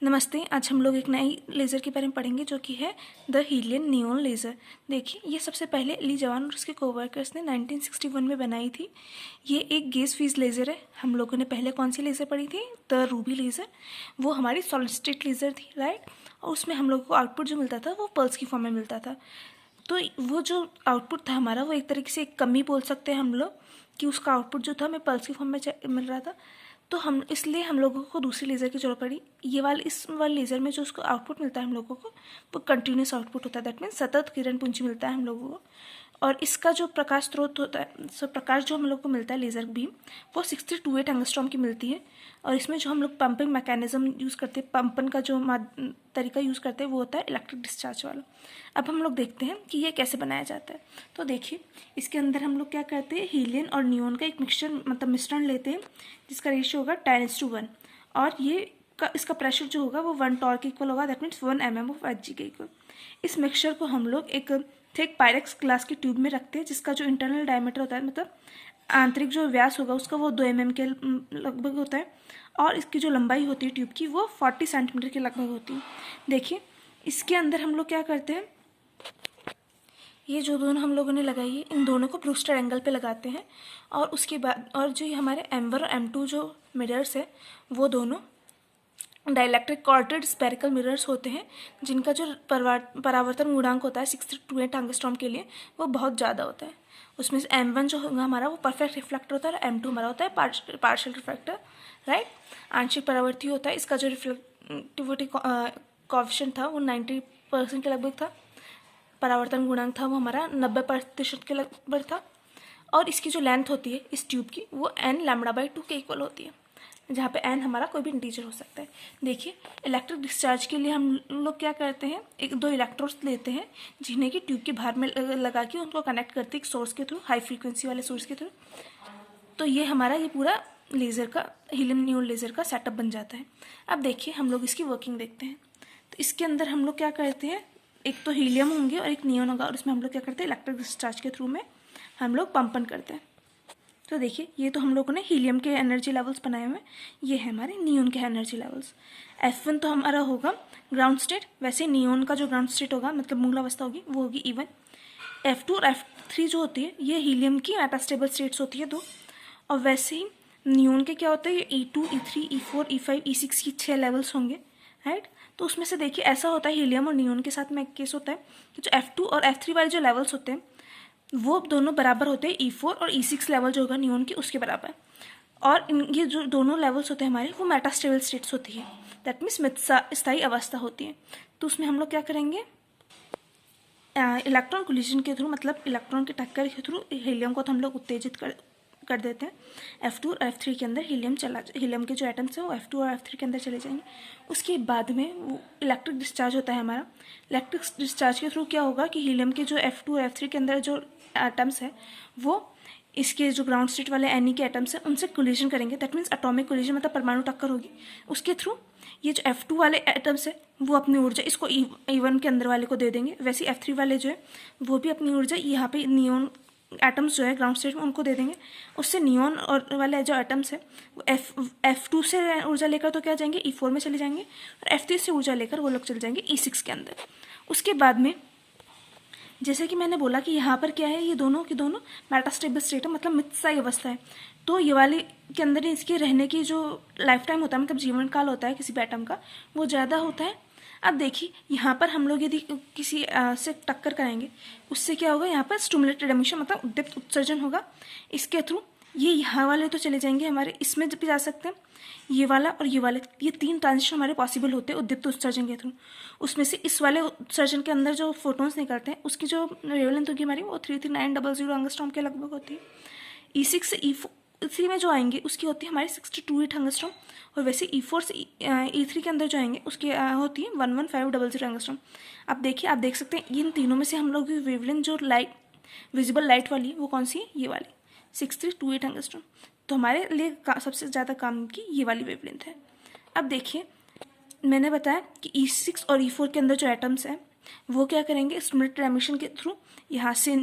नमस्ते। आज हम लोग एक नई लेज़र के बारे में पढ़ेंगे जो कि है द हीलियन नियॉन लेज़र। देखिए, ये सबसे पहले ली जवान और उसके कोवर्कर्स ने 1961 में बनाई थी। ये एक गैस फीस लेज़र है। हम लोगों ने पहले कौन सी लेज़र पढ़ी थी? The Ruby laser. वो हमारी सॉलिड स्टेट लेज़र थी, राइट। और उसमें हम लोगों को आउटपुट जो मिलता था वो पल्स की फॉर्म में मिलता था। तो वो जो आउटपुट था हमारा, वो एक तरीके से एक कमी बोल सकते हैं हम लोग कि उसका आउटपुट जो था हमें पल्स की फॉर्म में मिल रहा था। तो हम इसलिए हम लोगों को दूसरी लेज़र की जरूरत पड़ी। इस वाले लेज़र में जो उसको आउटपुट मिलता है हम लोगों को, वो कंटिन्यूस आउटपुट होता है। दैट मीन्स सतत किरण पुंज मिलता है हम लोगों को। और इसका जो प्रकाश स्रोत होता है, प्रकाश जो हम लोग को मिलता है लेज़र बीम, वो 628 एंगस्ट्रॉम की मिलती है। और इसमें जो हम लोग पंपिंग मैकेनिज्म यूज़ करते हैं, पंपन का जो तरीका यूज़ करते हैं, वो होता है इलेक्ट्रिक डिस्चार्ज वाला। अब हम लोग देखते हैं कि ये कैसे बनाया जाता है। तो देखिए, इसके अंदर हम लोग क्या करते हैं, हीलियन और नियॉन का एक मिक्सचर मतलब मिश्रण लेते हैं, जिसका रेशियो होगा 10:1। और इसका प्रेशर जो होगा वो 1 टॉर के इक्वल होगा। That means 1 mm of Hg के इक्वल। इस मिक्सचर को हम लोग एक थिक पायरेक्स ग्लास की ट्यूब में रखते हैं, जिसका जो इंटरनल डायमीटर होता है, मतलब आंतरिक जो व्यास होगा उसका, वो 2 mm के लगभग होता है। और इसकी जो लंबाई होती है ट्यूब की, वो 40 सेंटीमीटर के लगभग होती है। देखिए, इसके अंदर हम लोग क्या करते हैं, ये जो दोनों हम लोगों ने लगाई है, इन दोनों को ब्रूस्टर एंगल पे लगाते हैं। और उसके बाद और जो ये हमारे M1 और M2 जो मिरर्स है, वो दोनों डाइलेक्ट्रिक कॉर्टेड स्पेरिकल मिरर्स होते हैं, जिनका जो परावर्तन गुणांक होता है 628 एंगस्ट्रॉम के लिए, वो बहुत ज़्यादा होता है। उसमें से M1 जो होगा हमारा, वो परफेक्ट रिफ्लेक्टर होता है, और M2 हमारा होता है पार्शियल रिफ्लेक्टर, राइट, आंशिक परावर्ती होता है। इसका जो रिफ्लेक्टिविटी कोएफिशिएंट था वो 90% के लगभग था। परावर्तन गुणांक था वो हमारा 90% के लगभग था। और इसकी जो लेंथ होती है इस ट्यूब की, वो n λ/2 के इक्वल होती है, जहाँ पे n हमारा कोई भी इंटीजर हो सकता है। देखिए, इलेक्ट्रिक डिस्चार्ज के लिए हम लोग क्या करते हैं, एक दो इलेक्ट्रोड्स लेते हैं, जिन्हें कि ट्यूब के बाहर में लगा के उनको कनेक्ट करते हैं एक सोर्स के थ्रू, हाई फ्रीक्वेंसी वाले सोर्स के थ्रू। तो ये हमारा ये पूरा लेज़र का, हीलियम नियॉन लेज़र का सेटअप बन जाता है। अब देखिए, हम लोग इसकी वर्किंग देखते हैं। तो इसके अंदर हम लोग क्या करते हैं, एक तो हीलियम होंगे और एक नियॉन होगा, और उसमें हम लोग क्या करते हैं, इलेक्ट्रिक डिस्चार्ज के थ्रू में हम लोग पंपन करते हैं। तो देखिए, ये तो हम लोगों ने हीलियम के एनर्जी लेवल्स बनाए हुए हैं, ये है हमारे नियॉन के एनर्जी लेवल्स। F1 तो हमारा होगा ग्राउंड स्टेट, वैसे नियॉन का जो ग्राउंड स्टेट होगा, मतलब मूल अवस्था होगी, वो होगी E1। F2 और F3 जो होती है, ये हीलियम की मेटास्टेबल स्टेट्स होती है दो। और वैसे ही नियॉन के क्या होता है, ये E2, E3, E4, E5, E6 की 6 लेवल्स होंगे, राइट। तो उसमें से देखिए, ऐसा होता है हीलियम और नियॉन के साथ में एक केस होता है कि जो F2 और F3 वाले जो लेवल्स होते हैं, वो दोनों बराबर होते हैं E4 और E6 लेवल जो होगा नियॉन की, उसके बराबर। और ये जो दोनों लेवल्स होते हैं हमारे, वो मेटास्टेबल स्टेट्स होती है। दैट मीन्स स्थायी अवस्था होती है। तो उसमें हम लोग क्या करेंगे, इलेक्ट्रॉन कोलिजन के थ्रू, मतलब इलेक्ट्रॉन के टक्कर के थ्रू हीलियम को तो हम लोग उत्तेजित कर देते हैं। F2 और F3 के अंदर हीलियम के जो एटम्स हैं वो F2 और F3 के अंदर चले जाएंगे। उसके बाद में वो इलेक्ट्रिक डिस्चार्ज होता है हमारा। इलेक्ट्रिक डिस्चार्ज के थ्रू क्या होगा कि हीलियम के जो F2 और F3 के अंदर जो एटम्स है, वो इसके जो ग्राउंड स्टेट वाले Ne के एटम्स हैं, उनसे कोलिजन करेंगे। दैट मीन्स एटॉमिक कोलिजन, मतलब परमाणु टक्कर होगी। उसके थ्रू ये जो F2 वाले एटम्स है, वो अपनी ऊर्जा इसको E1 के अंदर वाले को दे देंगे। वैसे F3 वाले जो है, वो भी अपनी ऊर्जा यहाँ पे नियॉन एटम्स जो है ग्राउंड स्टेट में, उनको दे देंगे। उससे नियॉन और वाले जो एटम्स है, वो F2 से ऊर्जा लेकर तो क्या जाएंगे, E4 में चले जाएंगे। और F3 से ऊर्जा लेकर वो लोग चले जाएंगे E6 के अंदर। उसके बाद में जैसे कि मैंने बोला कि यहाँ पर क्या है, ये दोनों के दोनों मेटास्टेबल स्टेट है, मतलब मितस्थायी अवस्था है। तो ये वाले के अंदर इसके रहने की जो लाइफ टाइम होता है, मतलब जीवन काल होता है किसी भी एटम का, वो ज़्यादा होता है। अब देखिए, यहाँ पर हम लोग यदि किसी से टक्कर कराएंगे, उससे क्या होगा, यहाँ पर स्टिमुलेटेड एमिशन, मतलब उद्दीप्त उत्सर्जन होगा। इसके थ्रू ये यहाँ वाले तो चले जाएंगे हमारे, इसमें भी जा सकते हैं, ये वाला और ये वाले, ये 3 ट्रांजिशन हमारे पॉसिबल होते हैं उद्दीप्त उत्सर्जन के थ्रू। उसमें से इस वाले उत्सर्जन के अंदर जो फोटोन्स निकलते हैं, उसकी जो वेवलेंथ होगी हमारी, वो 33900 एंगस्ट्रॉम के लगभग होती है। E6 से E3 में जो आएंगे, उसकी होती है हमारी 628 एंगस्ट्रॉम। और वैसे E4 से E3 के अंदर जो आएंगे, उसकी होती है 11500 एंगस्ट्रॉम। अब देखिए, आप देख सकते हैं इन तीनों में से हम लोग की वेवलेंथ जो लाइट, विजिबल लाइट वाली, वो कौन सी है, ये वाली 6328 एंगस्ट्रॉम। तो हमारे लिए सबसे ज़्यादा काम की ये वाली वेवलेंथ है। अब देखिए, मैंने बताया कि E6 और E4 के अंदर जो एटम्स हैं, वो क्या करेंगे, स्टिमुलेटेड एमिशन के थ्रू यहाँ से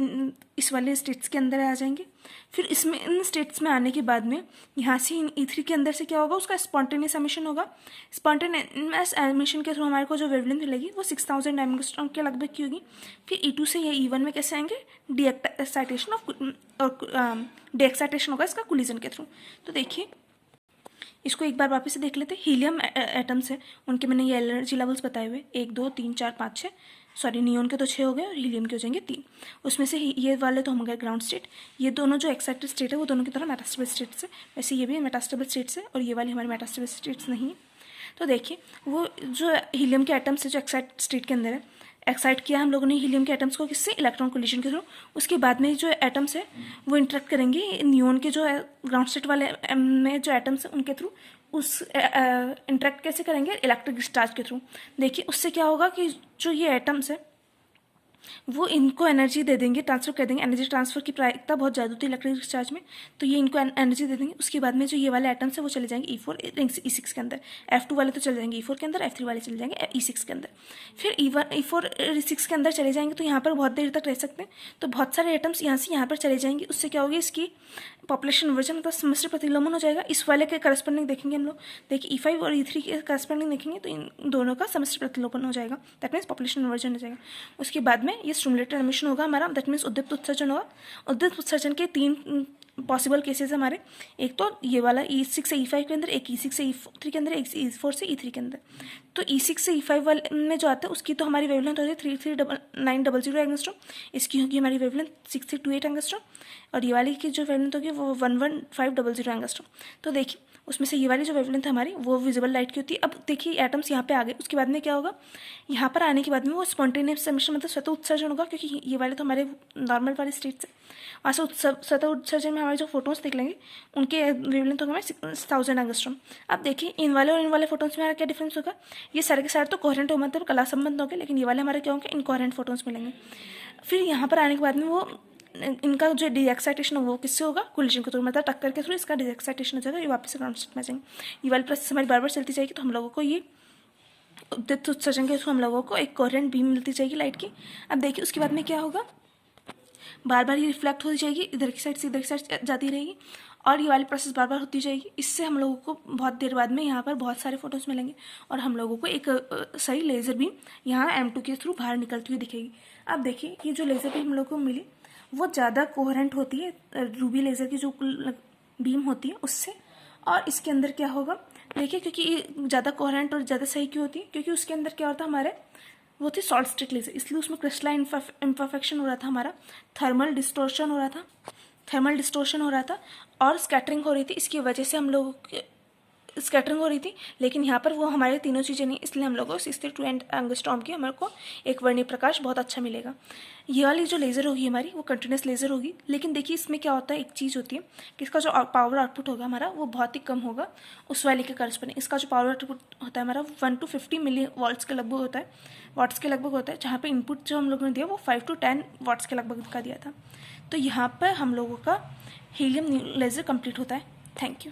इस वाले स्टेट्स के अंदर आ जाएंगे। फिर इसमें इन स्टेट्स में आने के बाद में यहाँ से इन E3 के अंदर से क्या होगा, उसका स्पॉन्टेनियस एमिशन होगा। स्पॉन्टेनियस एमिशन के थ्रू हमारे को जो वेवलेंथ मिलेगी वो 6000 एंगस्ट्रॉम के लगभग की होगी। फिर E2 से ये E1 में कैसे आएंगे, डीएक्साइटेशन होगा इसका कोलिजन के थ्रू। तो देखिए इसको एक बार वापस से देख लेते हैं। हीलियम एटम्स है, उनके मैंने ये एनर्जी लेवल्स बताए हुए 1 2 3 4 5 6, सॉरी नियोन के तो 6 हो गए और हीलियम के हो जाएंगे 3। उसमें से ये वाले तो हम गए ग्राउंड स्टेट। ये दोनों जो एक्साइटेड स्टेट है वो दोनों की तरह मेटास्टेबल स्टेट्स है, वैसे ये भी मेटास्टेबल स्टेट्स है और ये वाली हमारी मेटास्टेबल स्टेट्स नहीं है। तो देखिए वो जो हीलियम के एटम्स है जो एक्साइटेड स्टेट के अंदर है, एक्साइट किया हम लोगों ने हीलियम के एटम्स को किससे, इलेक्ट्रॉन कोलिजन के थ्रू। उसके बाद में जो एटम्स है वो इंटरेक्ट करेंगे नियोन के जो ग्राउंड स्टेट वाले में जो एटम्स है उनके थ्रू। उस इंटरेक्ट कैसे करेंगे, इलेक्ट्रिक डिस्चार्ज के थ्रू। देखिए उससे क्या होगा कि जो ये एटम्स है वो इनको एनर्जी दे देंगे, ट्रांसफर कर देंगे। एनर्जी ट्रांसफर की प्रायिकता बहुत ज़्यादा होती है इलेक्ट्रिक डिस्चार्ज में, तो ये इनको एनर्जी दे देंगे। उसके बाद में जो ये वाले एटम्स है वो चले जाएंगे E4 E6 के अंदर। F2 वाले तो चले जाएंगे E4 के अंदर, F3 वाले चले जाएंगे E6 के अंदर। फिर E4 E6 के अंदर चले जाएंगे तो यहाँ पर बहुत देर तक रह सकते हैं। तो बहुत सारे एटम्स यहाँ से यहाँ पर चले जाएंगे। उससे क्या होगी, इसकी पॉपुलेशन वर्जन मतलब समष्टि प्रतिलोमन हो जाएगा। इस वाले के करस्पॉन्डिंग देखेंगे हम लोग, देखिए E5 और E3 के करस्पॉन्डिंग देखेंगे तो इन दोनों का समष्टि प्रतिलोमन हो जाएगा, दैट मीन्स पॉपुलेशन वर्जन हो जाएगा। उसके बाद में ये स्टिमुलेटेड एमिशन होगा हमारा, दैट मीन्स उद्दीप्त उत्सर्जन होगा। उद्दीप्त उत्सर्जन के 3 पॉसिबल केसेस हमारे, एक तो ये वाला E6 से E5 के अंदर, एक E6 से E3 के अंदर, एक E4 से E3 के अंदर। तो E6 से E5 वाले में जो आता है उसकी तो हमारी वेवलेंथ होती है 33900 एंगस्ट्रॉम, इसकी होगी हमारी वेवलेंथ 6328 एंगस्ट्रॉम, और ये वाली की जो वेवलेंथ होगी वो 11500 एंगस्ट्रॉम। तो देखिए उसमें से ये वाली जो वेवलेंथ है हमारी वो विजिबल लाइट की होती है। अब देखिए एटम्स यहाँ पे आ गए, उसके बाद में क्या होगा, यहाँ पर आने के बाद में वो स्पॉन्टेनियस एमिशन मतलब स्वतः उत्सर्जन होगा, क्योंकि ये वाले तो हमारे नॉर्मल वाले स्टेट्स है। वहाँ से स्वतः उत्सर्जन में हमारे जो फोटोन्स देख लेंगे उनके वेवलेंथ होगा हमारे 6000 एंगस्ट्रॉम। अब देखिए इन वाले और इन वाले फोटोन्स में हमारा क्या डिफरेंस होगा, ये सारे के सारे तो कोहेरेंट हो मतलब कला संबंध होंगे, लेकिन ये वाले हमारे क्या होंगे, इनकोहेरेंट फोटोन्स मिलेंगे। फिर यहाँ पर आने के बाद में वो इनका जो डीएक्साइटेशन वो किससे होगा, कोलिजन के थ्रू, मतलब टक्कर के थ्रू इसका डीएक्साइटेशन हो जाएगा, ये वापस से ग्राउंड स्टेट में जाएंगे। ये वाली प्रोसेस हमारी बार बार चलती जाएगी, तो हम लोगों को ये उद्दीप्त उत्सर्जन के थ्रू हम लोगों को एक कोहेरेंट बीम मिलती जाएगी लाइट की। अब देखिए उसके बाद में क्या होगा, बार बार ये रिफ्लेक्ट होती जाएगी, इधर की साइड से इधर की साइड जाती रहेगी और ये वाली प्रोसेस बार बार होती जाएगी। इससे हम लोगों को बहुत देर बाद में यहाँ पर बहुत सारे फोटोज मिलेंगे और हम लोगों को एक सही लेज़र बीम यहाँ M2 के थ्रू बाहर निकलती हुई दिखेगी। अब देखिए ये जो लेज़र बीम हम लोगों को मिली वो ज़्यादा कोहेरेंट होती है रूबी लेज़र की जो बीम होती है उससे। और इसके अंदर क्या होगा, देखिए क्योंकि ये ज़्यादा कोहेरेंट और ज़्यादा सही क्यों होती है, क्योंकि उसके अंदर क्या होता है हमारे वो थी सॉलिड स्टेट लेज़र, इसलिए उसमें क्रिस्टलाइन इम्परफेक्शन हो रहा था, हमारा थर्मल डिस्टोर्शन हो रहा था और स्कैटरिंग हो रही थी। इसकी वजह से हम लोगों के स्कैटरिंग हो रही थी, लेकिन यहाँ पर वो हमारे तीनों चीज़ें नहीं, इसलिए हम लोगों को 62 एंगस्ट्रॉम की हमारे को एक वर्णीय प्रकाश बहुत अच्छा मिलेगा। ये वाली जो लेज़र होगी हमारी वो कंटिन्यूस लेज़र होगी, लेकिन देखिए इसमें क्या होता है, एक चीज़ होती है कि इसका जो पावर आउटपुट होगा हमारा वो बहुत ही कम होगा उस वाले के करस्पॉन्डिंग। इसका जो पावर आउटपुट होता है हमारा 1 to 50 मिली वॉट्स के लगभग होता है, वाट्स के लगभग होता है, जहाँ पे इनपुट जो हम लोगों ने दिया वो 5 to 10 वाट्स के लगभग का दिया था। तो यहाँ पर हम लोगों का हीलियम लेज़र कंप्लीट होता है। Thank you.